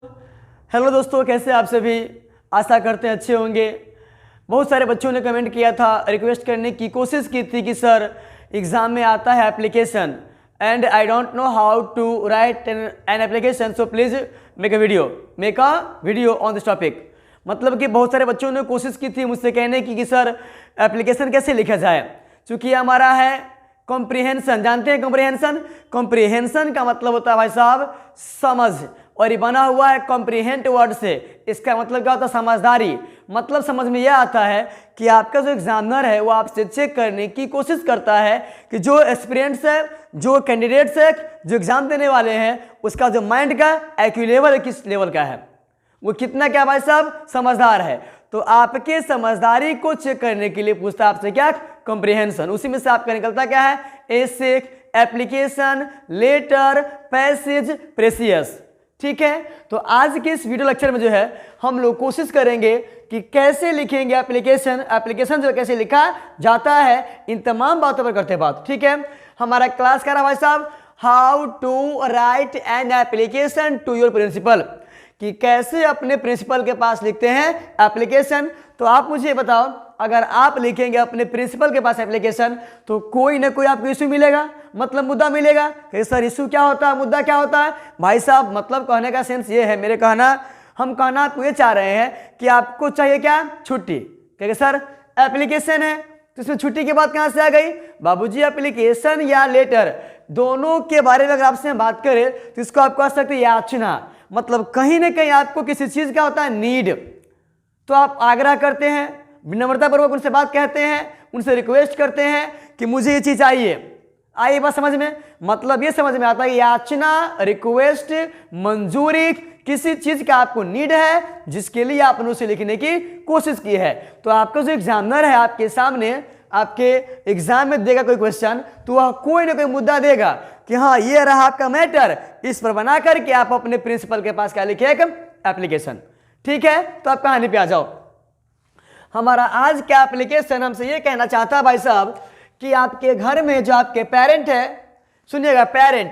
Hello दोस्तों, कैसे आप सभी? आशा करते हैं अच्छे होंगे। बहुत सारे बच्चों ने कमेंट किया था, रिक्वेस्ट करने की कोशिश की थी कि सर एग्ज़ाम में आता है application and I don't know how to write an application, so please make a video on this topic. मतलब कि बहुत सारे बच्चों ने कोशिश की थी मुझसे कहने की कि सर एप्लीकेशन कैसे लिखा जाए। चूँकि हमारा है कॉम्प्रिहेंशन, जानते हैं कॉम्प्रिहेंशन? कॉम्प्रिहेंशन का मतलब होता है भाई साहब समझ, और ये बना हुआ है कॉम्प्रिहेंट वर्ड से। इसका मतलब क्या होता है? समझदारी। मतलब समझ में यह आता है कि आपका जो एग्जामिनर है वो आपसे चेक करने की कोशिश करता है कि जो एस्पिरेंट्स है, जो कैंडिडेट्स है, जो एग्जाम देने वाले हैं, उसका जो माइंड का IQ लेवल किस लेवल का है, वो कितना क्या भाई साहब समझदार है। तो आपके समझदारी को चेक करने के लिए पूछता है आपसे क्या? कॉम्प्रिहेंशन। उसी में से आपका निकलता क्या है? एसे, एप्लीकेशन, लेटर, पैसेज, प्रेसियस। ठीक है, तो आज के इस वीडियो लेक्चर में जो है हम लोग कोशिश करेंगे कि कैसे लिखेंगे एप्लीकेशन जो कैसे लिखा जाता है, इन तमाम बातों पर करते हैं बात। ठीक है, हमारा क्लास का रहा भाई साहब how to write an application to your principal, कि कैसे अपने प्रिंसिपल के पास लिखते हैं एप्लीकेशन। तो आप मुझे बताओ, अगर आप लिखेंगे अपने प्रिंसिपल के पास एप्लीकेशन तो कोई ना कोई आपको इशू मिलेगा, मतलब मुद्दा मिलेगा कि सर इशू क्या होता है, मुद्दा क्या होता है? भाई साहब मतलब कहने का सेंस ये है, मेरे हम कहना आपको ये चाह रहे हैं कि आपको चाहिए क्या? छुट्टी। क्योंकि सर एप्लीकेशन है तो इसमें छुट्टी की बात कहाँ से आ गई? बाबूजी एप्लीकेशन या लेटर दोनों के बारे में अगर आपसे बात करें तो इसको आप कह सकते हैं याचना, मतलब कहीं ना कहीं आपको किसी चीज का होता है नीड, तो आप आग्रह करते हैं, विनम्रतापूर्वक उनसे बात कहते हैं, उनसे रिक्वेस्ट करते हैं कि मुझे ये चीज चाहिए। आइए बात समझ में, मतलब ये समझ में आता है याचना, रिक्वेस्ट, मंजूरी, किसी चीज का आपको नीड है जिसके लिए आपने उसे लिखने की कोशिश की है। तो आपका जो एग्जामिनर है आपके सामने आपके एग्जाम में देगा कोई क्वेश्चन, तो वह कोई ना कोई मुद्दा देगा कि हाँ ये रहा आपका मैटर, इस पर बना करके आप अपने प्रिंसिपल के पास क्या लिखे? एक एप्लीकेशन। ठीक है, तो आप कहानी पे आ जाओ। हमारा आज का एप्लीकेशन हमसे ये कहना चाहता है भाई साहब कि आपके घर में जो आपके पेरेंट है, सुनिएगा पेरेंट,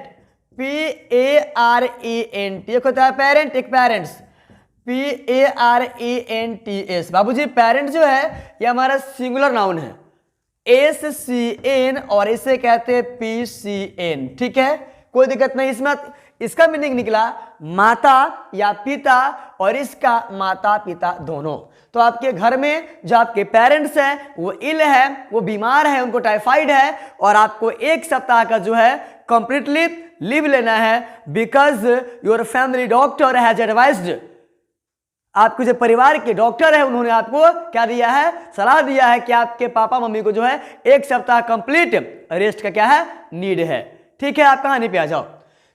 PARENT, एक होता है पेरेंट, एक पेरेंट्स, PARENTS। बाबूजी पेरेंट जो है ये हमारा सिंगुलर नाउन है, SCN, और इसे कहते हैं PCN। ठीक है, कोई दिक्कत नहीं इसमें। इसका मीनिंग निकला माता या पिता, और इसका माता पिता दोनों। तो आपके घर में जो आपके पेरेंट्स हैं वो इल है, वो बीमार है, उनको टाइफाइड है, और आपको 1 सप्ताह का जो है कंप्लीटली लीव लेना है, because your family doctor has advised. आपके जो परिवार के डॉक्टर है उन्होंने आपको क्या दिया है? सलाह दिया है कि आपके पापा मम्मी को जो है 1 सप्ताह कंप्लीट रेस्ट का क्या है? नीड है। ठीक है, आप कहानी पे आ जाओ।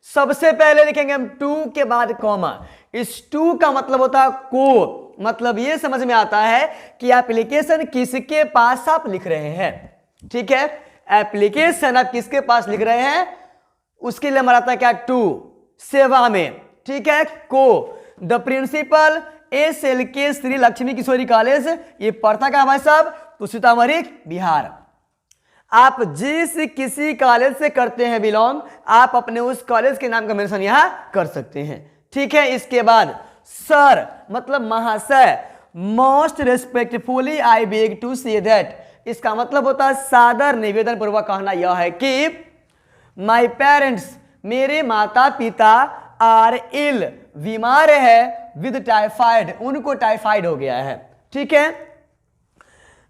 सबसे पहले लिखेंगे हम टू के बाद कॉमा। इस टू का मतलब होता है को, मतलब ये समझ में आता है कि एप्लीकेशन किसके पास आप लिख रहे हैं। ठीक है, एप्लीकेशन आप किसके पास लिख रहे हैं उसके लिए हमारा आता है क्या? टू, सेवा में। ठीक है, को, the principal SLK Shri Lakshmi Kishori college, ये पड़ता का भाई साहब तो सीतामढ़ी बिहार। आप जिस किसी कॉलेज से करते हैं बिलोंग, आप अपने उस कॉलेज के नाम का मेंशन यहां कर सकते हैं। ठीक है, इसके बाद सर मतलब महाशय, most respectfully I beg to say that, इसका मतलब होता है सादर निवेदन पूर्वक कहना यह है कि माई पेरेंट्स, मेरे माता पिता, आर इल, बीमार है, विद टाइफाइड, उनको टाइफाइड हो गया है। ठीक है,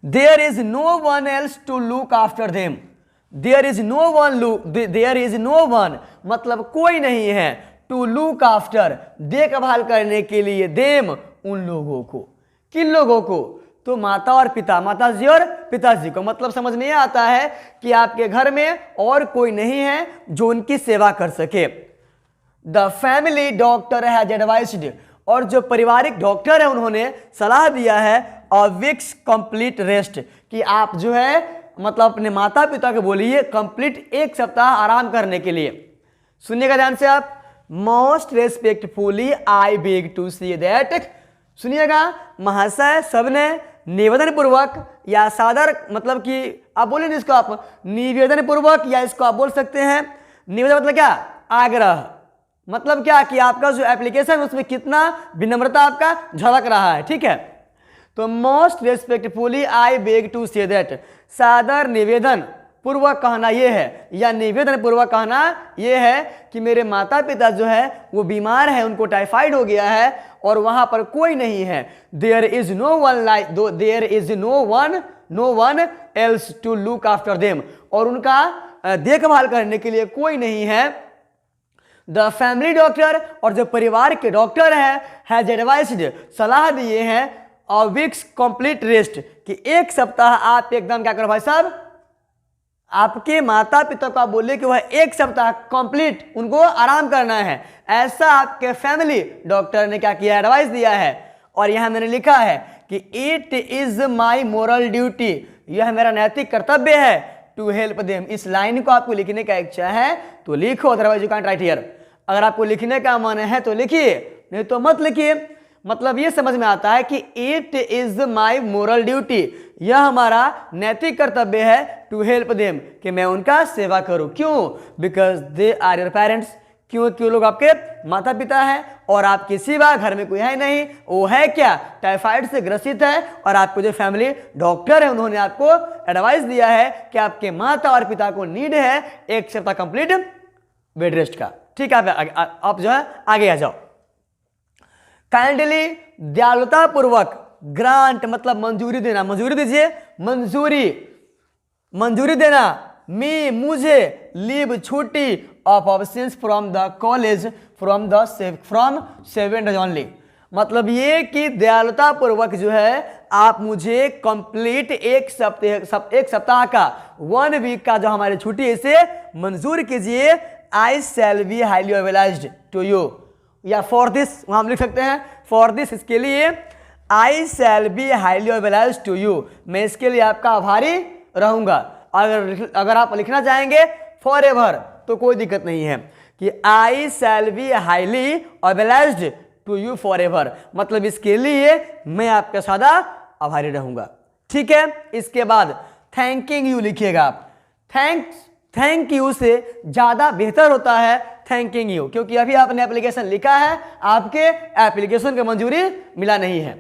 there is no one else to look after them, there is no one मतलब कोई नहीं है, टू लुक आफ्टर देखभाल करने के लिए, देम उन लोगों को। किन लोगों को? तो माता और पिता, माता जी और पिताजी को। मतलब समझ में यह आता है कि आपके घर में और कोई नहीं है जो उनकी सेवा कर सके। The family doctor has advised, और जो पारिवारिक डॉक्टर है उन्होंने सलाह दिया है अ वीक्स कंप्लीट रेस्ट, कि आप जो है मतलब अपने माता पिता को बोलिए कंप्लीट 1 सप्ताह आराम करने के लिए। सुनिएगा ध्यान से आप, most respectfully I beg to see that, सुनिएगा महाशय सबने निवेदन पूर्वक या सादर, मतलब कि आप बोलेंगे इसको आप निवेदन पूर्वक, या इसको आप बोल सकते हैं निवेदन मतलब क्या? आग्रह, मतलब क्या कि आपका जो एप्लीकेशन उसमें कितना विनम्रता आपका झलक रहा है। ठीक है, तो most respectfully I beg to say that, सादर निवेदन पूर्वक कहना यह है, या निवेदन पूर्वक कहना यह है कि मेरे माता पिता जो है वो बीमार है, उनको टाइफाइड हो गया है और वहां पर कोई नहीं है। There is no one like दो, there is no one else to look after them, और उनका देखभाल करने के लिए कोई नहीं है। द फैमिली डॉक्टर, और जो परिवार के डॉक्टर है, हैज एडवाइस्ड, सलाह दिए हैं, अ वीक्स कंप्लीट रेस्ट, कि एक सप्ताह आप एकदम क्या करो भाई साहब, आपके माता पिता को आप बोले कि वह एक सप्ताह कंप्लीट उनको आराम करना है, ऐसा आपके फैमिली डॉक्टर ने क्या किया, एडवाइस दिया है। और यहां मैंने लिखा है कि it is my moral duty, यह मेरा नैतिक कर्तव्य है, टू हेल्प देम। इस लाइन को आपको लिखने का इच्छा है तो लिखो, otherwise you can't right here. अगर आपको लिखने का मन है तो लिखिए, नहीं तो मत लिखिए। मतलब ये समझ में आता है कि it is my moral duty, यह हमारा नैतिक कर्तव्य है, टू हेल्प देम, कि मैं उनका सेवा करूं। क्यों? Because they are your parents, क्योंकि लोग आपके माता पिता हैं और आपके सिवा घर में कोई है नहीं। वो है क्या? टाइफाइड से ग्रसित है, और आपको जो फैमिली डॉक्टर है उन्होंने आपको एडवाइस दिया है कि आपके माता और पिता को नीड है एक सप्ताह कंप्लीट बेड रेस्ट का। ठीक है, आप जो है आगे आ जाओ। काइंडली, दयालुता पूर्वक, ग्रांट मतलब मंजूरी देना, मंजूरी दीजिए, मंजूरी देना, मुझे, लीव छुट्टी, of absence from the college from 7 days only. मतलब ये कि दयालुता पूर्वक जो है आप मुझे कंप्लीट एक सप्ताह का, 1 week का जो हमारी छुट्टी है इसे मंजूर कीजिए। I shall be highly obliged to you, या फॉर दिस वहां हम लिख सकते हैं, फॉर दिस, इसके लिए, I shall be highly obliged to you, मैं इसके लिए आपका आभारी रहूंगा। अगर आप लिखना चाहेंगे फॉर एवर तो कोई दिक्कत नहीं है, कि I shall be highly obliged to you for ever, मतलब इसके लिए मैं आपका सदा आभारी रहूंगा। ठीक है, इसके बाद थैंकिंग यू लिखिएगा आप। थैंक यू से ज्यादा बेहतर होता है थैंकिंग यू, क्योंकि अभी आपने एप्लीकेशन लिखा है, आपके एप्लीकेशन को मंजूरी मिला नहीं है।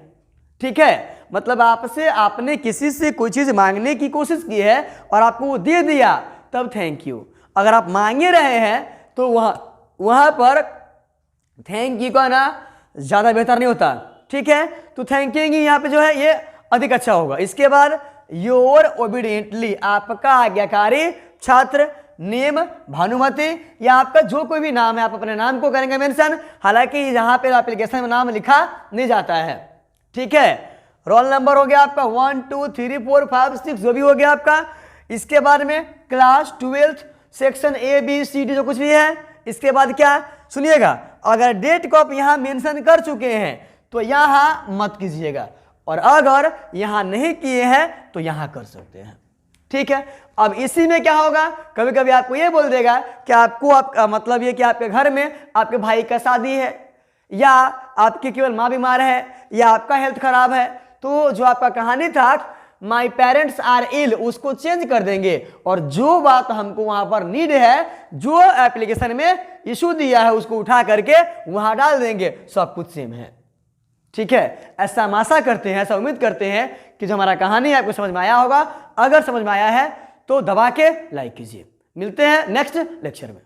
ठीक है, मतलब आपने किसी से कोई चीज मांगने की कोशिश की है और आपको वो दे दिया, तब थैंक यू। अगर आप मांगे रहे हैं तो वहां पर थैंक यू का ना ज्यादा बेहतर नहीं होता। ठीक है, तो थैंकिंग यहाँ पे जो है ये अधिक अच्छा होगा। इसके बाद योर ओबीडियंटली, आपका आज्ञाकारी छात्र, नेम भानुमति, या आपका जो कोई भी नाम है आप अपने नाम को करेंगे मेंशन, हालांकि यहाँ पे एप्लीकेशन में नाम लिखा नहीं जाता है। ठीक है, रोल नंबर हो गया आपका 1 2 3 4 5 6 जो भी हो गया आपका। इसके बाद में क्लास 12 सेक्शन ABCD जो कुछ भी है। इसके बाद क्या सुनिएगा, अगर डेट को आप यहाँ मेंशन कर चुके हैं तो यहाँ मत कीजिएगा, और अगर यहाँ नहीं किए हैं तो यहाँ कर सकते हैं। ठीक है, अब इसी में क्या होगा, कभी कभी आपको ये बोल देगा कि आपको मतलब ये कि आपके घर में आपके भाई का शादी है, या आपकी केवल माँ बीमार है, या आपका हेल्थ खराब है, तो जो आपका कहानी था माई पेरेंट्स आर इल उसको चेंज कर देंगे, और जो बात हमको वहां पर नीड है, जो एप्लीकेशन में इशू दिया है उसको उठा करके वहां डाल देंगे, सब कुछ सेम है। ठीक है, ऐसा हम आशा करते हैं, ऐसा उम्मीद करते हैं कि जो हमारा कहानी है आपको समझ में आया होगा। अगर समझ में आया है तो दबा के लाइक कीजिए। मिलते हैं नेक्स्ट लेक्चर में।